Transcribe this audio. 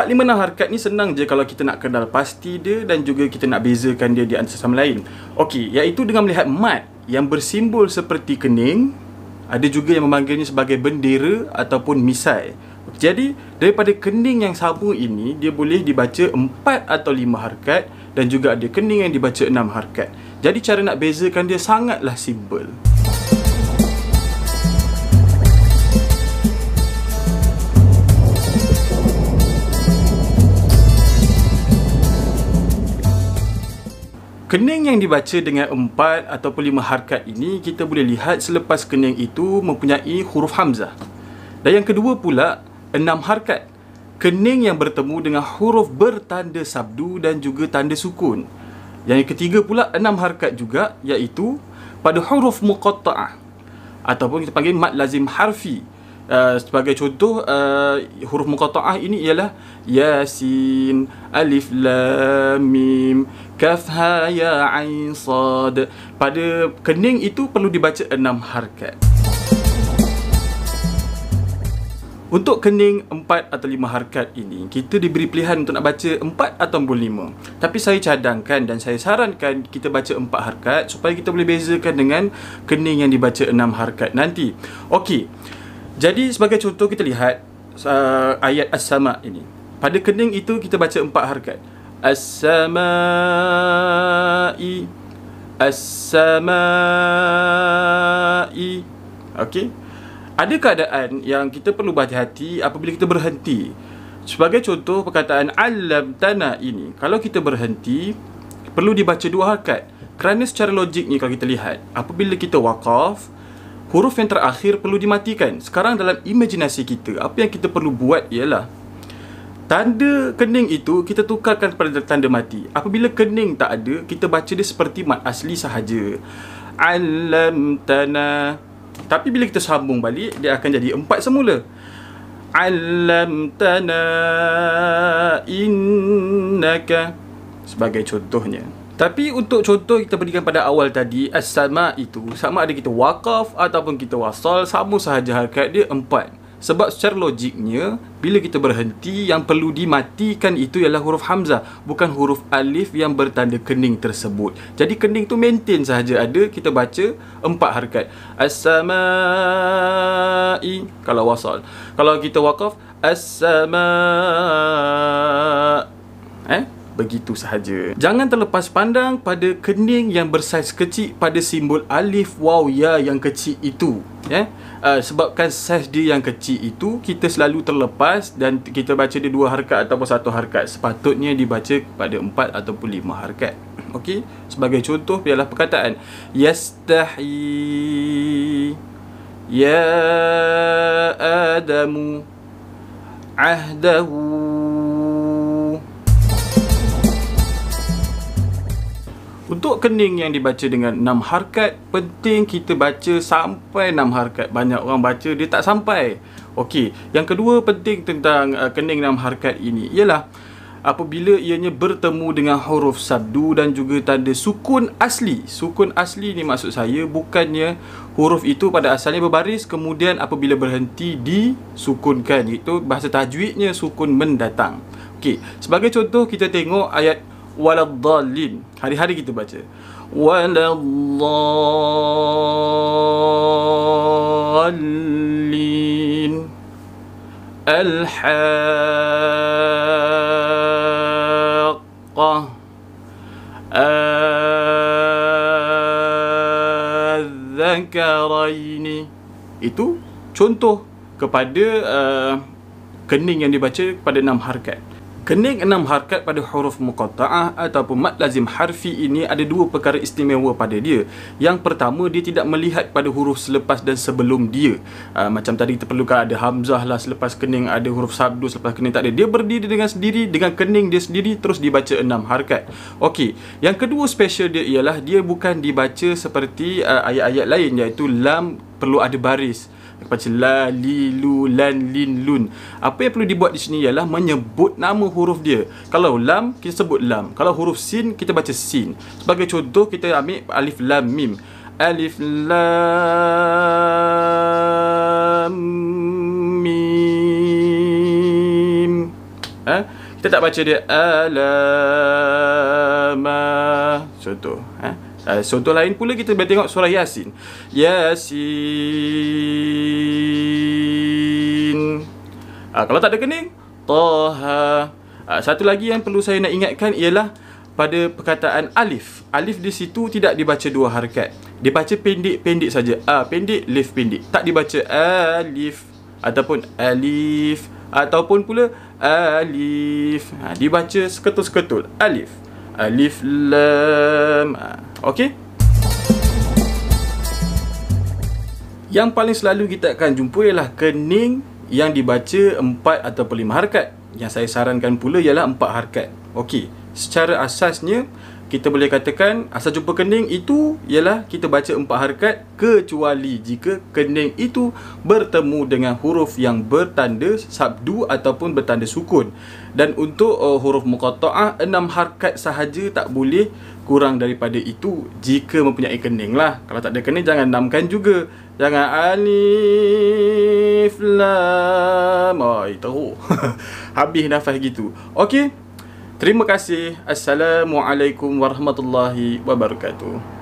4, 5, 6 harakat ni senang je kalau kita nak kenal pasti dia dan juga kita nak bezakan dia di antara sama lain. Okey, iaitu dengan melihat mat yang bersimbol seperti kening, ada juga yang memanggilnya sebagai bendera ataupun misai. Jadi, daripada kening yang sama ini, dia boleh dibaca 4 atau 5 harakat dan juga ada kening yang dibaca 6 harakat. Jadi, cara nak bezakan dia sangatlah simple. Kening yang dibaca dengan 4 ataupun 5 harakat ini, kita boleh lihat selepas kening itu mempunyai huruf hamzah. Dan yang kedua pula, 6 harakat. Kening yang bertemu dengan huruf bertanda sabdu dan juga tanda sukun. Yang ketiga pula, 6 harakat juga, iaitu pada huruf muqatta'ah ataupun kita panggil mad lazim harfi. Sebagai contoh, huruf muqatta'ah ini ialah Yasin, Alif Lam Mim, Kaf Ha Ya Ain Sad. Pada kening itu perlu dibaca 6 harakat. Untuk kening 4 atau 5 harakat ini, kita diberi pilihan untuk nak baca 4 ataupun 5. Tapi saya cadangkan dan saya sarankan kita baca 4 harakat supaya kita boleh bezakan dengan kening yang dibaca 6 harakat nanti. Okey. Jadi sebagai contoh kita lihat ayat As-Sama ini. Pada kening itu kita baca 4 harakat. As-Sama'i, As-Sama'i. Okey. Ada keadaan yang kita perlu berhati-hati apabila kita berhenti. Sebagai contoh perkataan Allamtana ini, kalau kita berhenti perlu dibaca 2 harakat. Kerana secara logik ni kalau kita lihat, apabila kita waqaf, huruf yang terakhir perlu dimatikan. Sekarang dalam imajinasi kita, apa yang kita perlu buat ialah tanda kening itu kita tukarkan pada tanda mati. Apabila kening tak ada, kita baca dia seperti mad asli sahaja. Allamtana. Tapi bila kita sambung balik, dia akan jadi 4 semula. Allamtana innaka, sebagai contohnya. Tapi untuk contoh kita berikan pada awal tadi, As-Sama itu, sama ada kita waqaf ataupun kita wasal, sama sahaja harakat dia 4. Sebab secara logiknya, bila kita berhenti, yang perlu dimatikan itu ialah huruf hamzah, bukan huruf alif yang bertanda kening tersebut. Jadi kening tu maintain sahaja ada, kita baca 4 harakat. As-Sama'i kalau wasal. Kalau kita waqaf, As-Sama'. Begitu sahaja. Jangan terlepas pandang pada kening yang bersaiz kecil pada simbol alif, waw, ya yang kecil itu. Sebabkan saiz dia yang kecil itu, kita selalu terlepas dan kita baca dia 2 harakat ataupun 1 harakat. Sepatutnya dibaca pada 4 ataupun 5 harakat. Okey, sebagai contoh ialah perkataan yastahi, ya Adamu, ahdahu. Untuk kening yang dibaca dengan 6 harakat, penting kita baca sampai 6 harakat. Banyak orang baca dia tak sampai. Okey, yang kedua penting tentang kening 6 harakat ini ialah apabila ianya bertemu dengan huruf sabdu dan juga tanda sukun asli. Sukun asli ni maksud saya bukannya huruf itu pada asalnya berbaris kemudian apabila berhenti disukunkan. Itu bahasa tajwidnya sukun mendatang. Okey, sebagai contoh kita tengok ayat waladdallin. Hari-hari kita baca waladdallin. Al-haqqah, az-zakaraini. Itu contoh kepada kening yang dibaca pada 6 harakat. Kening 6 harakat pada huruf muqatta'ah ataupun mad lazim harfi ini ada 2 perkara istimewa pada dia. Yang pertama, dia tidak melihat pada huruf selepas dan sebelum dia. Macam tadi kita perlukan ada hamzah lah selepas kening, ada huruf sabdu selepas kening, tak ada. Dia berdiri dengan sendiri, dengan kening dia sendiri, terus dibaca 6 harakat. Okey, yang kedua special dia ialah dia bukan dibaca seperti ayat-ayat lain, iaitu lam perlu ada baris. Baca la, li, lu, lan, lin, lun. Apa yang perlu dibuat di sini ialah menyebut nama huruf dia. Kalau lam, kita sebut lam. Kalau huruf sin, kita baca sin. Sebagai contoh, kita ambil alif lam mim. Alif lam mim. Kita tak baca dia alama. Contoh. Contoh lain pula kita boleh tengok surah Yasin. Yasin. Kalau tak ada kening, Taha. Satu lagi yang perlu saya nak ingatkan ialah pada perkataan alif. Alif di situ tidak dibaca dua harakat. Dibaca pendek-pendek saja. Pendek, lif pendek. Tak dibaca alif ataupun alif ataupun pula alif. Dibaca seketul-seketul. Alif. Alif lam. Okey? Yang paling selalu kita akan jumpa ialah kening yang dibaca 4 ataupun 5 harakat. Yang saya sarankan pula ialah 4 harakat. Okey. Secara asasnya kita boleh katakan asal jumpa kening itu ialah kita baca 4 harakat, kecuali jika kening itu bertemu dengan huruf yang bertanda sabdu ataupun bertanda sukun. Dan untuk huruf muqatta'ah 6 harakat sahaja, tak boleh kurang daripada itu jika mempunyai kening lah. Kalau tak ada kening jangan 6kan juga. Jangan alif lam. Teruk. Habis nafas gitu. Okey. Terima kasih. Assalamualaikum warahmatullahi wabarakatuh.